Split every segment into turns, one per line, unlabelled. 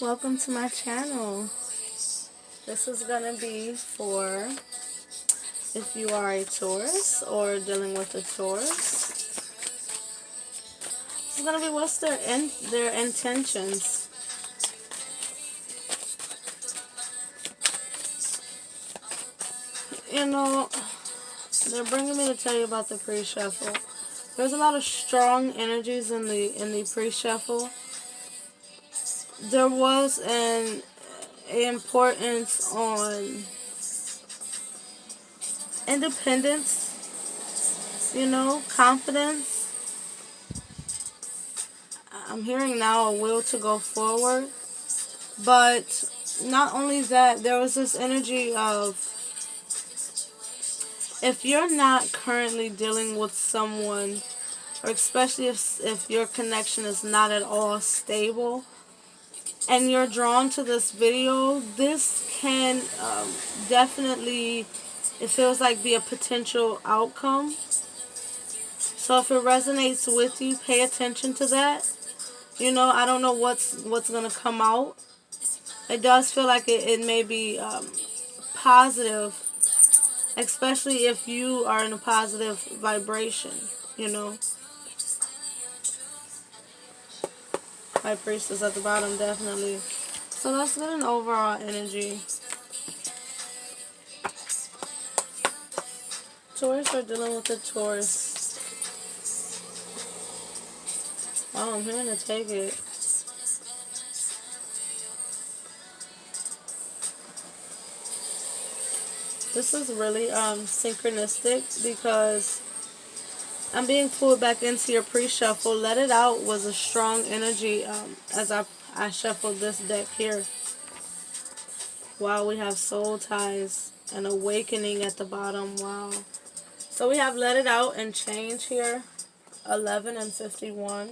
Welcome to my channel. This is going to be for if you are a Taurus or dealing with a Taurus. It's going to be what's their intentions. You know, they're bringing me to tell you about the pre-shuffle. There's a lot of strong energies in the pre-shuffle. There was an importance on independence, you know, confidence. I'm hearing now a will to go forward. But not only that, there was this energy of if you're not currently dealing with someone, or especially if your connection is not at all stable, and you're drawn to this video, this can definitely, it feels like, be a potential outcome. So if it resonates with you, pay attention to that. You know, I don't know what's going to come out. It does feel like it may be positive, especially if you are in a positive vibration, you know. High Priestess at the bottom, definitely. So let's get an overall energy. Taurus are dealing with the Taurus. Oh, I'm hearing to take it. This is really synchronistic because I'm being pulled back into your pre-shuffle. Let It Out was a strong energy as I shuffled this deck here. Wow, we have Soul Ties and Awakening at the bottom. Wow. So we have Let It Out and Change here. 11 and 51.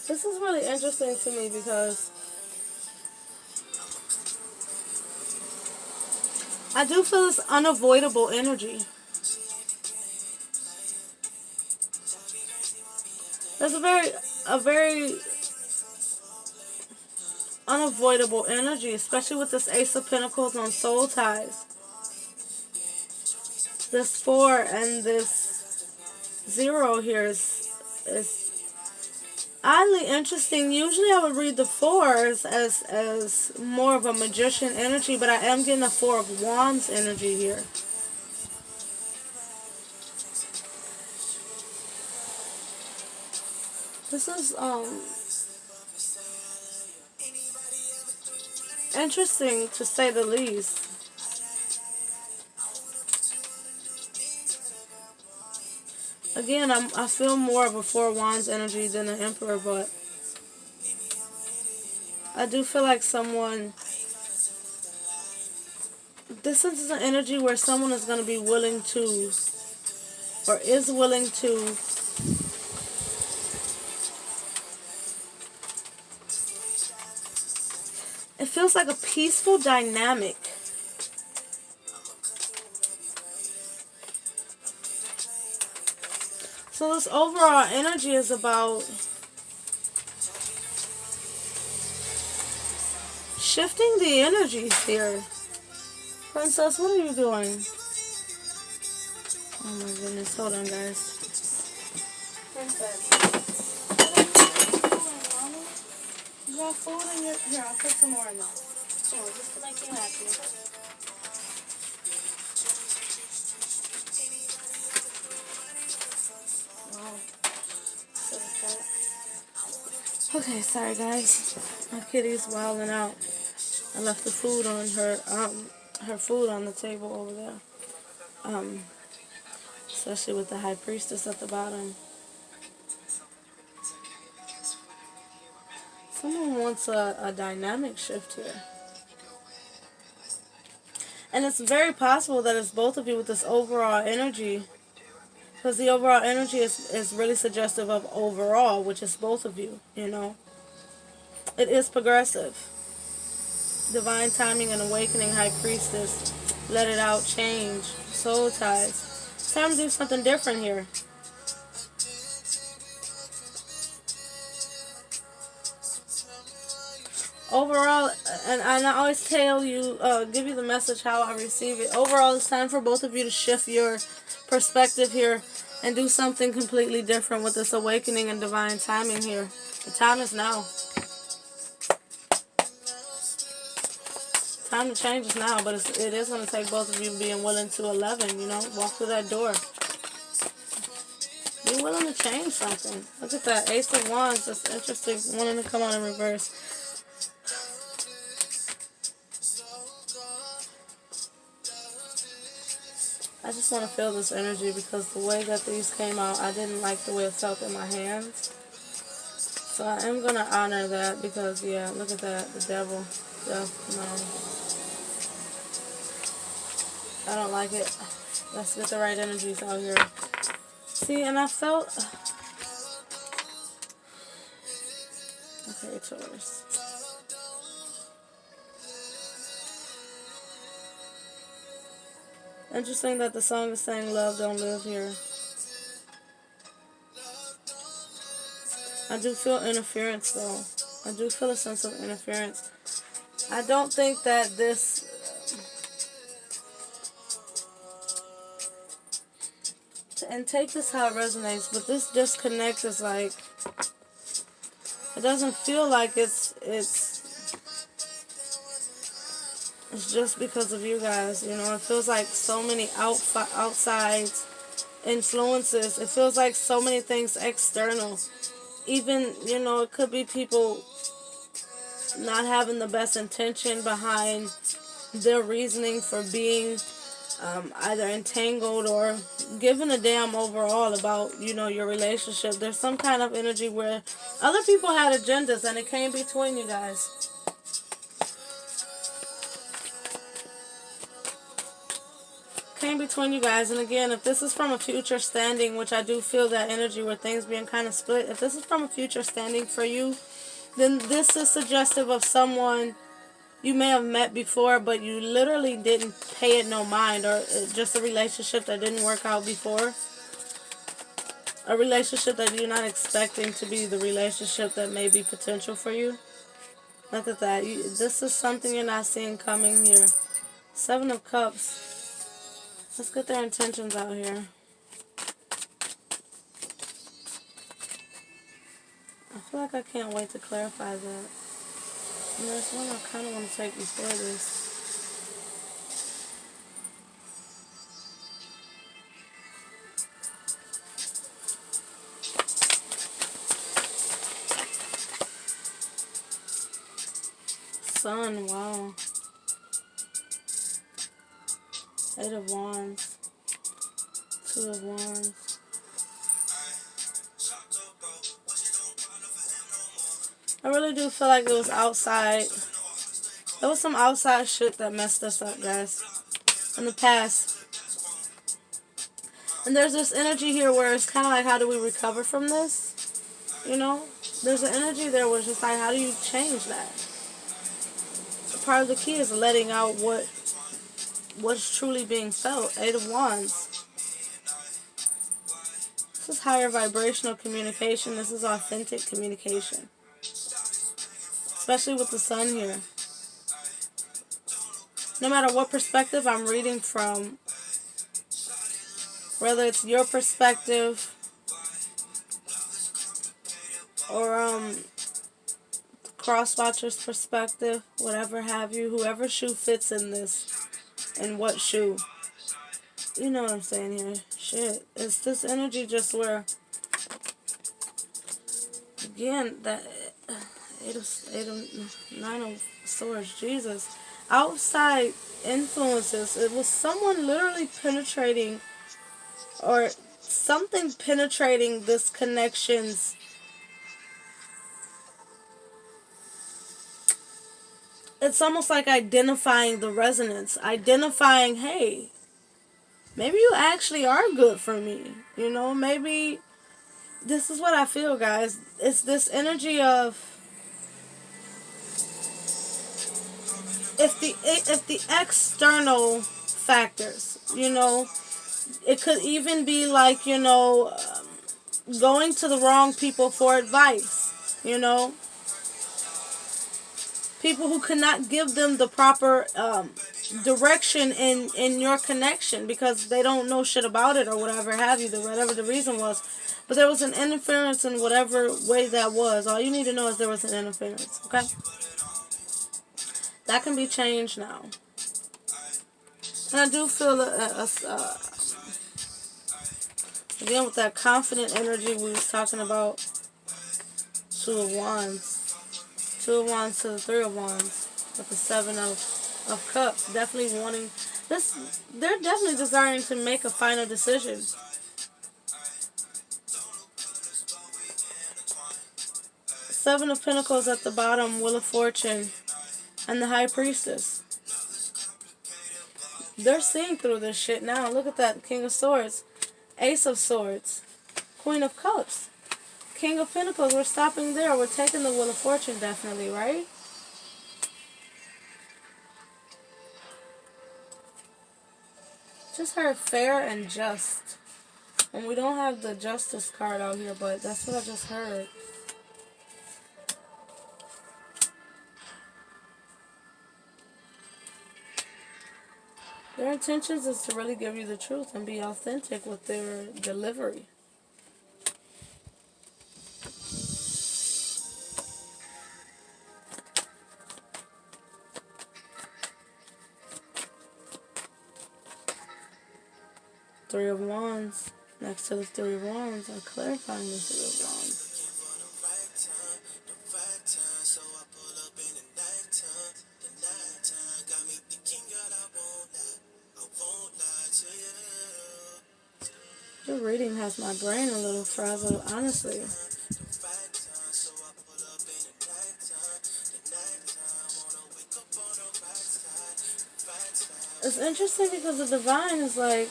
This is really interesting to me because I do feel this unavoidable energy. There's a very unavoidable energy, especially with this Ace of Pentacles on Soul Ties. This 4 and this 0 here is oddly interesting. Usually I would read the 4s as more of a magician energy, but I am getting a 4 of Wands energy here. This is interesting to say the least. Again, I feel more of a 4 of Wands energy than an Emperor, but I do feel like someone, this is an energy where someone is going to be willing to, or is willing to, it feels like a peaceful dynamic. So this overall energy is about shifting the energies here. Princess, what are you doing? Oh my goodness, hold on guys. Princess. You got food in your... Here, I'll put some more in there. Come on, just to make you happy. Okay, sorry guys. My kitty's wilding out. I left the food on her food on the table over there. Especially with the High Priestess at the bottom. Someone wants a dynamic shift here. And it's very possible that it's both of you with this overall energy. Because the overall energy is really suggestive of overall, which is both of you, you know. It is progressive. Divine Timing and Awakening, High Priestess. Let it out. Change. Soul ties. It's time to do something different here. Overall, and I always tell you, give you the message how I receive it. Overall, it's time for both of you to shift your perspective here and do something completely different with this awakening and divine timing here. The time is now. Time to change is now, but it is going to take both of you being willing to 11, you know, walk through that door. Be willing to change something. Look at that, Ace of Wands, that's interesting, wanting to come out in reverse. I just want to feel this energy because the way that these came out, I didn't like the way it felt in my hands. So I am going to honor that because, yeah, look at that, the devil. Death, no. I don't like it. Let's get the right energies out here. See, and I felt... Okay, Taurus. Interesting that the song is saying love don't live here. I do feel interference though. I do feel a sense of interference. I don't think that this... and take this how it resonates, but this disconnect is like... it doesn't feel like it's just because of you guys, you know. It feels like so many outside influences. It feels like so many things external. Even, you know, it could be people not having the best intention behind their reasoning for being either entangled or giving a damn overall about, you know, your relationship. There's some kind of energy where other people had agendas and it came between you guys. Came between you guys. And again, if this is from a future standing, which I do feel that energy where things being kind of split, if this is from a future standing for you, then this is suggestive of someone you may have met before, but you literally didn't pay it no mind, or just a relationship that didn't work out before. A relationship that you're not expecting to be the relationship that may be potential for you. Look at that. This is something you're not seeing coming here. 7 of Cups. Let's get their intentions out here. I feel like I can't wait to clarify that. And there's one I kind of want to take before this. Sun, wow. 8 of Wands. 2 of Wands. I really do feel like it was outside. There was some outside shit that messed us up, guys, in the past. And there's this energy here where it's kind of like, how do we recover from this? You know? There's an energy there where it's just like, how do you change that? Part of the key is letting out what's truly being felt. 8 of Wands. This is higher vibrational communication. This is authentic communication. Especially with the sun here. No matter what perspective I'm reading from, whether it's your perspective or cross-watcher's perspective, whatever have you, whoever shoe fits in this, and what shoe. You know what I'm saying here. Shit. It's this energy just where, again, that 9 of Swords, Jesus. Outside influences. It was someone literally penetrating, or something penetrating this connection's it's almost like identifying the resonance. Identifying, hey, maybe you actually are good for me. You know, maybe this is what I feel, guys. It's this energy of if the external factors. You know, it could even be like, you know, going to the wrong people for advice. You know, people who cannot give them the proper direction in your connection because they don't know shit about it or whatever have you, whatever the reason was. But there was an interference in whatever way that was. All you need to know is there was an interference. Okay, that can be changed now. And I do feel again with that confident energy we was talking about. Two of Wands. Two of Wands to the Three of Wands. With the Seven of Cups. Definitely wanting this. They're definitely desiring to make a final decision. Seven of Pentacles at the bottom. Wheel of Fortune. And the High Priestess. They're seeing through this shit now. Look at that. King of Swords. Ace of Swords. Queen of Cups. King of Pentacles. We're stopping there. We're taking the Wheel of Fortune definitely, right? Just heard fair and just. And we don't have the Justice card out here, but that's what I just heard. Their intentions is to really give you the truth and be authentic with their delivery. Three of Wands. Next to the Three of Wands. I'm clarifying the Three of Wands. Your reading has my brain a little frazzled, honestly. It's interesting because the Divine is like,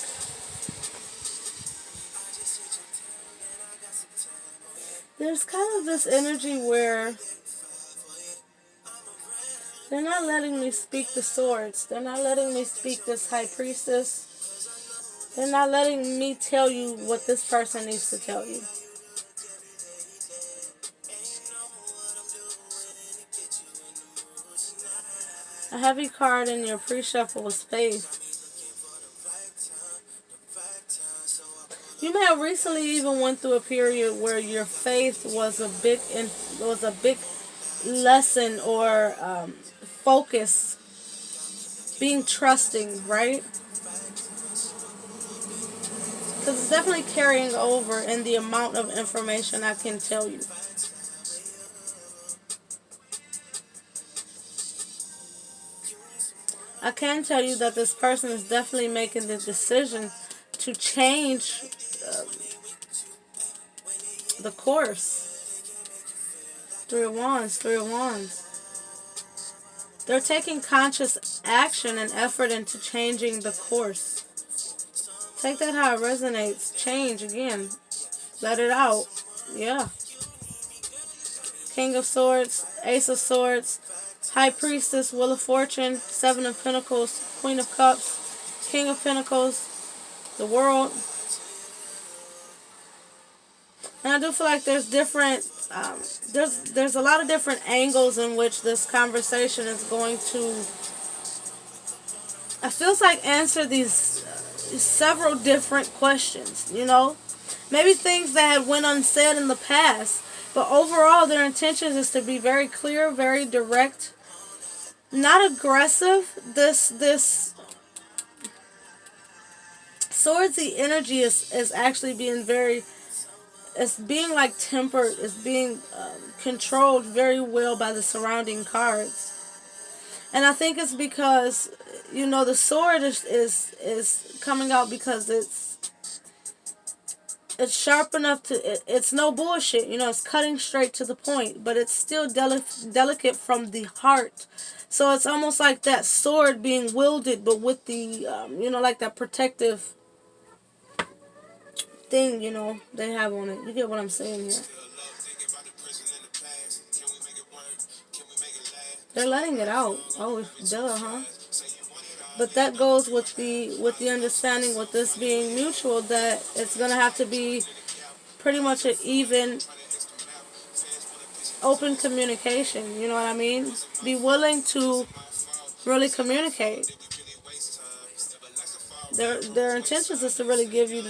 there's kind of this energy where they're not letting me speak the swords. They're not letting me speak this High Priestess. They're not letting me tell you what this person needs to tell you. A heavy card in your pre-shuffle was faith. You may have recently even went through a period where your faith was a big lesson or focus, being trusting, right? Because it's definitely carrying over in the amount of information I can tell you. I can tell you that this person is definitely making the decision to change the course. Three of Wands, Three of Wands. They're taking conscious action and effort into changing the course. Take that how it resonates. Change again. Let it out. Yeah. King of Swords, Ace of Swords, High Priestess, Wheel of Fortune, Seven of Pentacles, Queen of Cups, King of Pentacles, the World. And I do feel like there's different, there's a lot of different angles in which this conversation is going to, it feels like answer these several different questions, you know? Maybe things that had went unsaid in the past, but overall their intentions is to be very clear, very direct, not aggressive. This swordsy energy is actually being very, it's being like tempered, it's being controlled very well by the surrounding cards. And I think it's because, you know, the sword is coming out because it's sharp enough to, it's no bullshit, you know, it's cutting straight to the point, but it's still delicate from the heart. So it's almost like that sword being wielded, but with the, you know, like that protective thing, you know, they have on it. You get what I'm saying here? They're letting it out. Oh, duh, huh? But that goes with the understanding, with this being mutual, that it's gonna have to be pretty much an even, open communication. You know what I mean? Be willing to really communicate. Their intentions is to really give you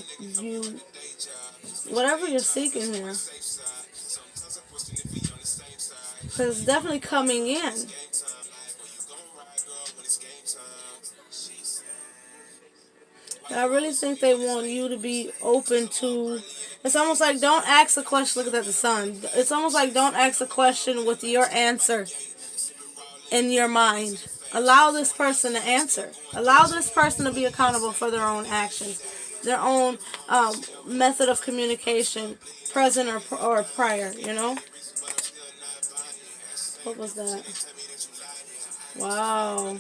whatever you're seeking here, because it's definitely coming in. I really think they want you to be open to. It's almost like, don't ask a question. Look at the sun. It's almost like, don't ask a question with your answer in your mind. Allow this person to answer. Allow this person to be accountable for their own actions, their own method of communication, present or prior. You know. What was that? Wow.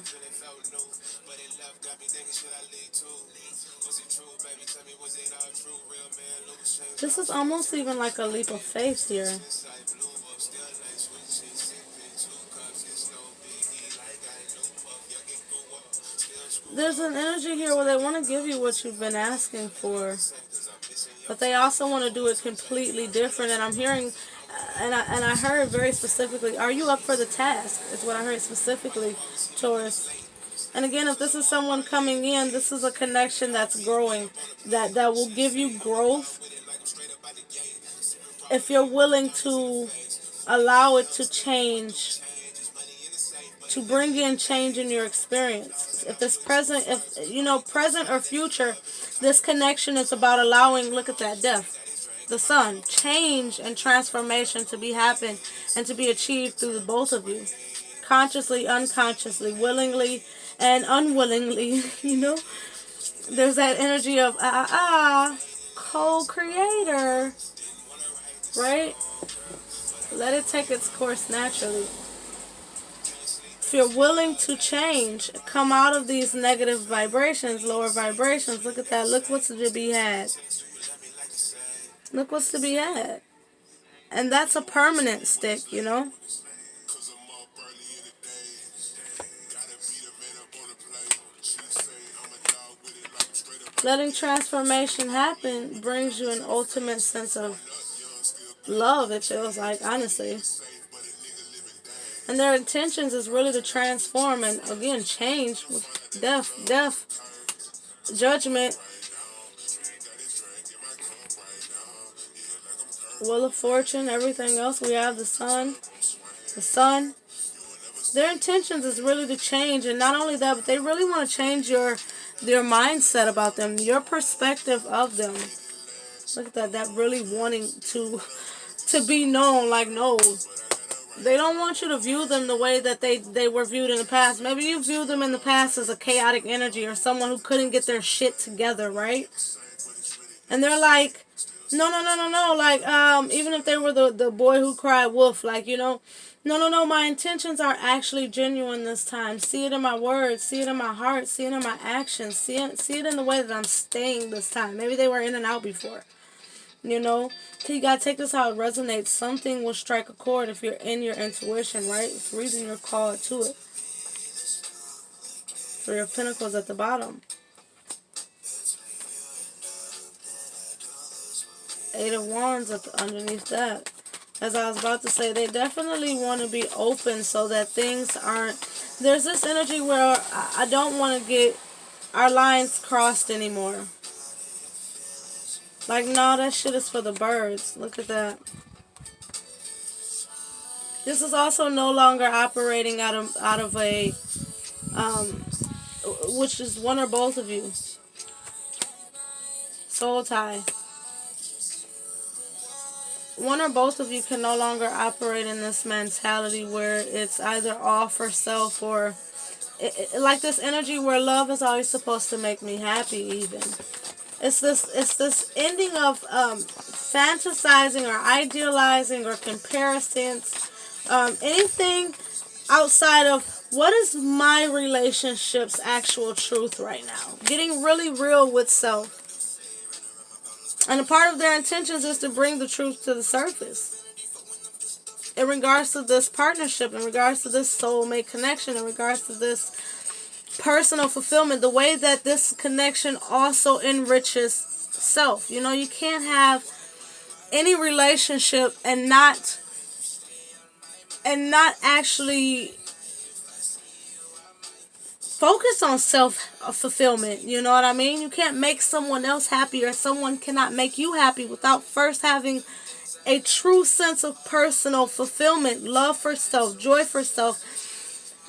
This is almost even like a leap of faith here. There's an energy here where they want to give you what you've been asking for, but they also want to do it completely different. And I'm hearing, and I heard very specifically, are you up for the task? Is what I heard specifically, Taurus. And again, if this is someone coming in, this is a connection that's growing, that will give you growth if you're willing to allow it to change, to bring in change in your experience. If it's present, if you know, present or future, this connection is about allowing, look at that, death, the sun, change and transformation to be happen and to be achieved through the both of you, consciously, unconsciously, willingly and unwillingly. You know, there's that energy of co-creator, right? Let it take its course naturally. If you're willing to change, come out of these negative vibrations, lower vibrations, look at that. Look what's to be had. Look what's to be had. And that's a permanent stick, you know? Letting transformation happen brings you an ultimate sense of love, it feels like, honestly. And their intentions is really to transform and, again, change with death, judgment, wheel of fortune, everything else. We have the sun. Their intentions is really to change, and not only that, but they really want to change their mindset about them, your perspective of them. Look at that really wanting to be known, like, no. They don't want you to view them the way that they were viewed in the past. Maybe you view them in the past as a chaotic energy or someone who couldn't get their shit together, right? And they're like, no. Like, even if they were the boy who cried wolf, like, you know, no. My intentions are actually genuine this time. See it in my words. See it in my heart. See it in my actions. See it in the way that I'm staying this time. Maybe they were in and out before. You know, you gotta take this how it resonates. Something will strike a chord if you're in your intuition, right? It's the reason you're called to it. For your pentacles at the bottom. 8 of Wands underneath that. As I was about to say, they definitely want to be open so that things aren't... There's this energy where I don't want to get our lines crossed anymore. Like, no, that shit is for the birds. Look at that. This is also no longer operating out of a, which is one or both of you. Soul tie. One or both of you can no longer operate in this mentality where it's either all for self or, like this energy where love is always supposed to make me happy even. It's this ending of fantasizing or idealizing or comparisons, anything outside of what is my relationship's actual truth right now. Getting really real with self. And a part of their intentions is to bring the truth to the surface. In regards to this partnership, in regards to this soulmate connection, in regards to this personal fulfillment, the way that this connection also enriches self. You know, you can't have any relationship and not actually focus on self fulfillment. You know what I mean? You can't make someone else happy, or someone cannot make you happy without first having a true sense of personal fulfillment, love for self, joy for self,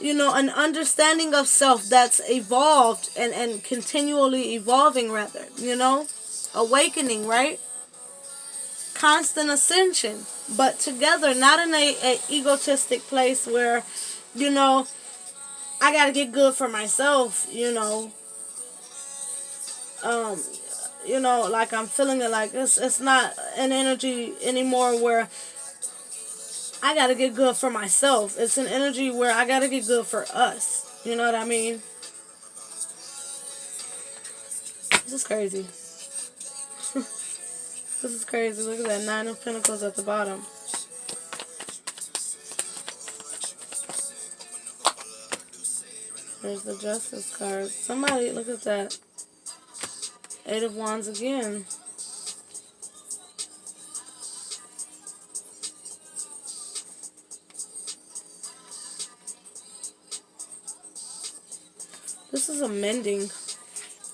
you know, an understanding of self that's evolved and continually evolving, rather, you know, awakening, right? Constant ascension, but together, not in a egotistic place where, you know, I gotta get good for myself, um, like I'm feeling it, like it's not an energy anymore where I gotta get good for myself. It's an energy where I gotta get good for us. You know what I mean? This is crazy. This is crazy. Look at that 9 of Pentacles at the bottom. There's the Justice card. Somebody, look at that. 8 of Wands again. This is a mending.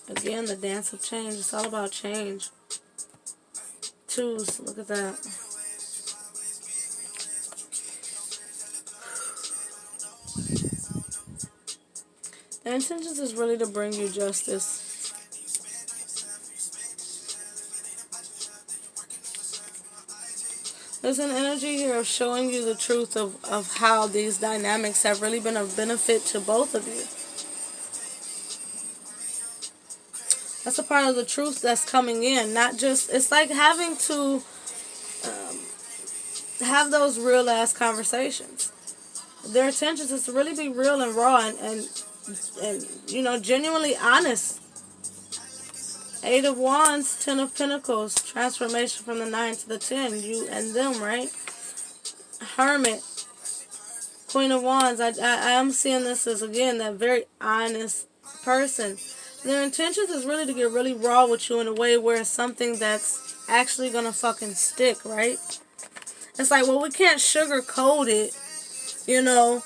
Again, the dance of change. It's all about change. 2s, look at that. The intentions is really to bring you justice. There's an energy here of showing you the truth of how these dynamics have really been of benefit to both of you. That's a part of the truth that's coming in. Not just, it's like having to have those real ass conversations. Their intentions is to really be real and raw and you know, genuinely honest. 8 of Wands, 10 of Pentacles, transformation from the 9 to the 10, you and them, right? Hermit, Queen of Wands. I am seeing this as, again, that very honest person. Their intentions is really to get really raw with you in a way where it's something that's actually gonna fucking stick, right? It's like, well, we can't sugarcoat it, you know.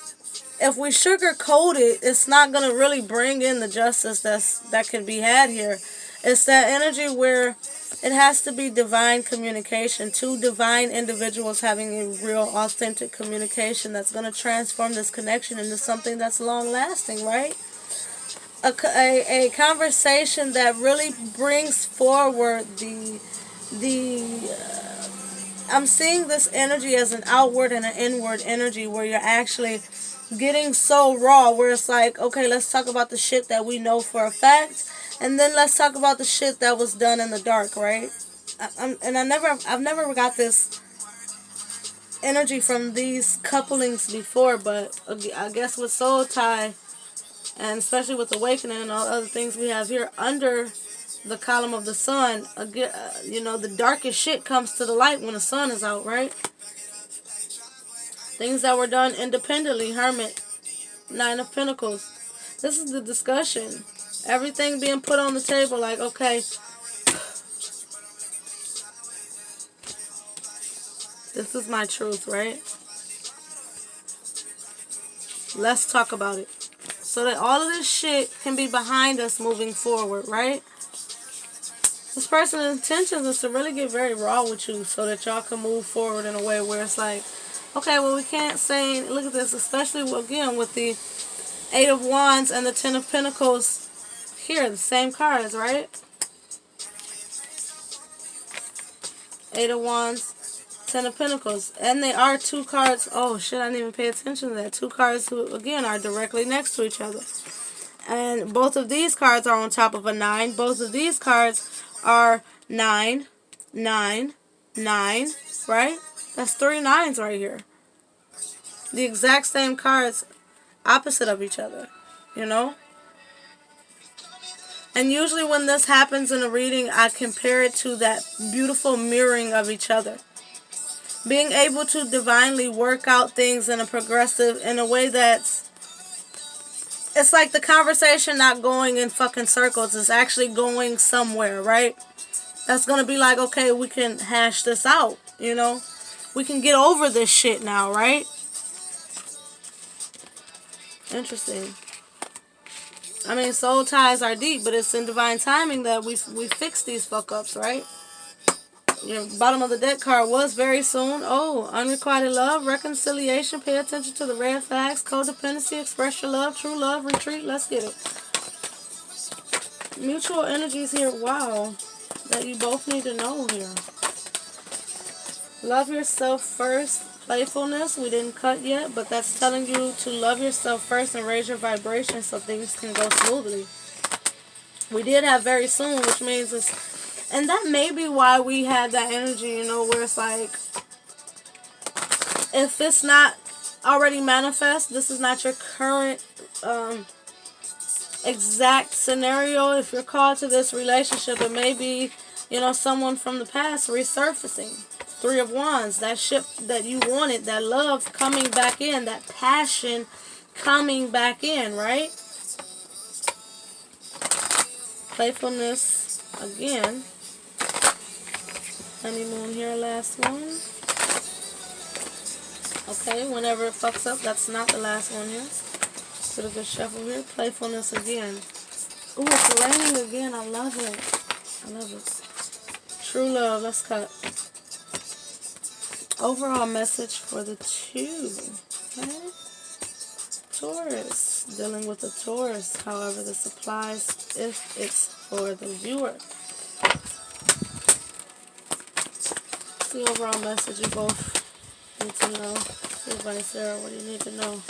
If we sugarcoat it, it's not gonna really bring in the justice that can be had here. It's that energy where it has to be divine communication. 2 divine individuals having a real authentic communication that's going to transform this connection into something that's long lasting, right? A conversation that really brings forward I'm seeing this energy as an outward and an inward energy where you're actually getting so raw where it's like, okay, let's talk about the shit that we know for a fact. And then let's talk about the shit that was done in the dark, right? I've never got this energy from these couplings before, but I guess with soul tie, and especially with awakening and all the other things we have here under the column of the sun, you know, the darkest shit comes to the light when the sun is out, right? Things that were done independently, Hermit, 9 of Pentacles. This is the discussion. Everything being put on the table, like, okay, this is my truth, right? Let's talk about it. So that all of this shit can be behind us moving forward, right? This person's intentions is to really get very raw with you so that y'all can move forward in a way where it's like, okay, well, we can't say, look at this, especially, again, with the 8 of Wands and the 10 of Pentacles. Here, the same cards, right? 8 of Wands, 10 of Pentacles. And they are 2 cards. Oh, shit, I didn't even pay attention to that. 2 cards who, again, are directly next to each other. And both of these cards are on top of a 9. Both of these cards are 9, 9, 9, right? That's 3 9s right here. The exact same cards opposite of each other, you know? And usually when this happens in a reading, I compare it to that beautiful mirroring of each other. Being able to divinely work out things in a progressive, in a way that's it's like the conversation not going in fucking circles. It's actually going somewhere, right? That's gonna be like, okay, we can hash this out, you know? We can get over this shit now, right? Interesting. I mean, soul ties are deep, but it's in divine timing that we fix these fuck ups, right? Your bottom of the deck card was very soon. Oh, unrequited love, reconciliation, pay attention to the red flags, codependency, express your love, true love, retreat. Let's get it. Mutual energies here. Wow. That you both need to know here. Love yourself first. Playfulness. We didn't cut yet, but that's telling you to love yourself first and raise your vibration so things can go smoothly. We did have very soon, which means it's... And that may be why we had that energy, you know, where it's like... If it's not already manifest, this is not your current... exact scenario. If you're called to this relationship, it may be, you know, someone from the past resurfacing. Three of Wands, that ship that you wanted, that love coming back in, that passion coming back in, right? Playfulness again. Honeymoon here, last one. Okay, whenever it fucks up, that's not the last one here. Put a good shuffle here. Playfulness again. Ooh, it's raining again. I love it. I love it. True love. Let's cut. Overall message for the two. Okay. Taurus. Dealing with the Taurus. However, this applies if it's for the viewer. The overall message you both need to know. Everybody, Sarah, what do you need to know?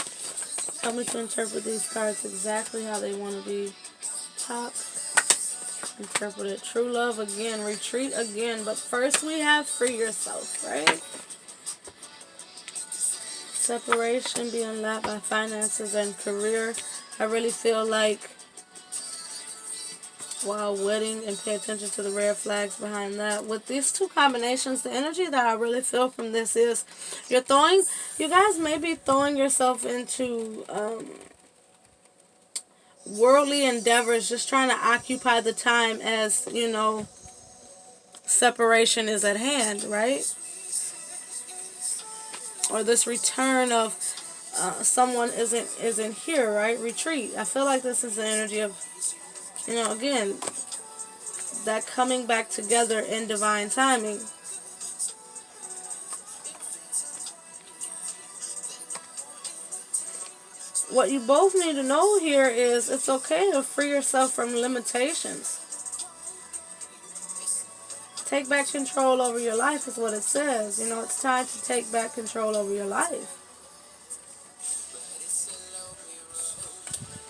Help me to interpret these cards exactly how they want to be top interpreted. True love again, retreat again, but first we have free yourself, right? Separation, being lapped by finances and career. I really feel like, wow, wedding, and pay attention to the red flags behind that. With these two combinations, the energy that I really feel from this is you guys may be throwing yourself into worldly endeavors, just trying to occupy the time as, you know, separation is at hand, right? Or this return of someone isn't here, right? Retreat. I feel like this is the energy of, you know, again, that coming back together in divine timing. What you both need to know here is it's okay to free yourself from limitations. Take back control over your life is what it says. You know, it's time to take back control over your life.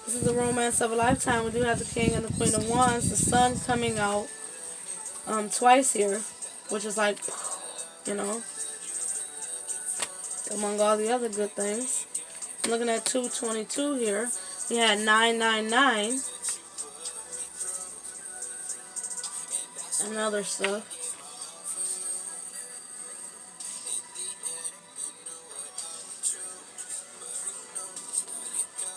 This is the romance of a lifetime. We do have the King and the Queen of Wands. The Sun coming out twice here, which is like, you know, among all the other good things. I'm looking at 222 here. We had 999 and other stuff.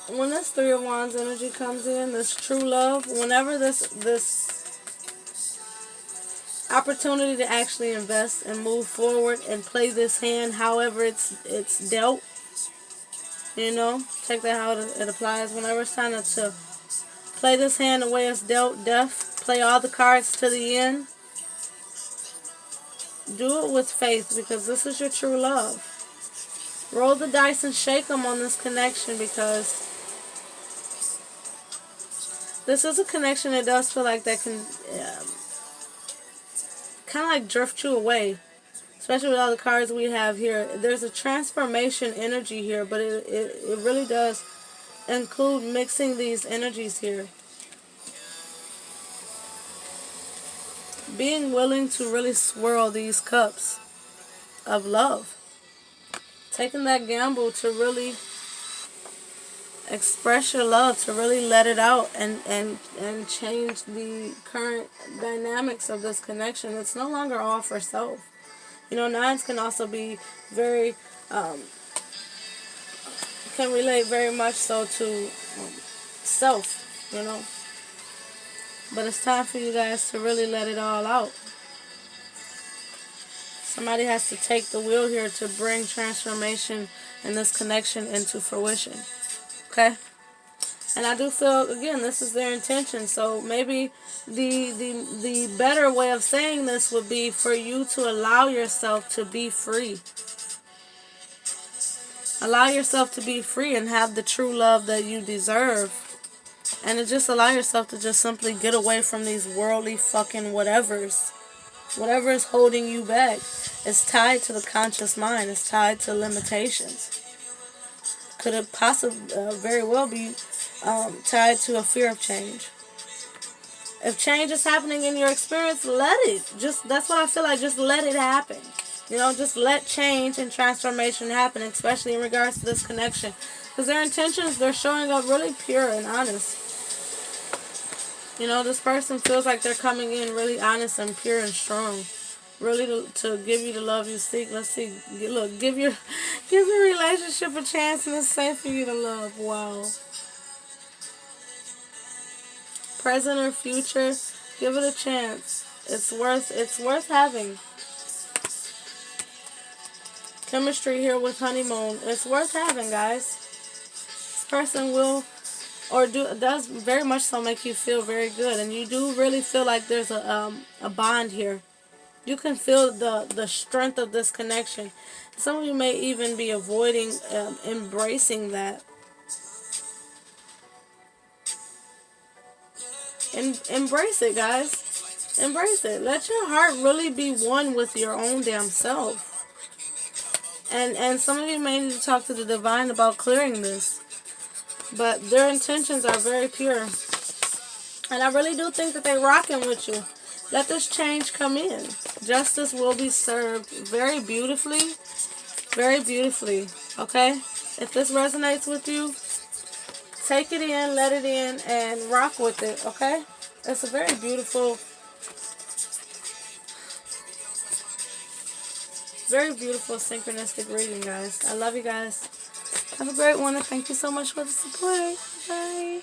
When this Three of Wands energy comes in, this true love, whenever this opportunity to actually invest and move forward and play this hand however it's dealt, you know, take that how it applies. Whenever it's time to play this hand the way it's dealt, play all the cards to the end. Do it with faith, because this is your true love. Roll the dice and shake them on this connection, because this is a connection that does feel like that can kind of like drift you away. Especially with all the cards we have here. There's a transformation energy here, but it really does include mixing these energies here. Being willing to really swirl these cups of love. Taking that gamble to really express your love, to really let it out and change the current dynamics of this connection. It's no longer all for self. You know, nines can also be very, can relate very much so to self, you know. But it's time for you guys to really let it all out. Somebody has to take the wheel here to bring transformation and this connection into fruition. Okay? And I do feel, again, this is their intention. So maybe the better way of saying this would be for you to allow yourself to be free. Allow yourself to be free and have the true love that you deserve. And to just allow yourself to just simply get away from these worldly fucking whatevers. Whatever is holding you back is tied to the conscious mind. It's tied to limitations. Could it possibly very well be tied to a fear of change? If change is happening in your experience, let it. That's what I feel like. Just let it happen. You know, just let change and transformation happen, especially in regards to this connection. Because their intentions, they're showing up really pure and honest. You know, this person feels like they're coming in really honest and pure and strong. Really to give you the love you seek. Let's see. Look, give your relationship a chance and it's safe for you to love. Wow. Present or future, give it a chance. It's worth having. Chemistry here with honeymoon. It's worth having, guys. This person will does very much so make you feel very good, and you do really feel like there's a bond here. You can feel the strength of this connection. Some of you may even be avoiding embracing that. And embrace it, guys. Embrace it. Let your heart really be one with your own damn self. And some of you may need to talk to the divine about clearing this. But their intentions are very pure. And I really do think that they're rocking with you. Let this change come in. Justice will be served very beautifully. Very beautifully. Okay? If this resonates with you, take it in, let it in, and rock with it. Okay? It's a very beautiful synchronistic reading, guys. I love you guys. Have a great one, and thank you so much for the support. Bye.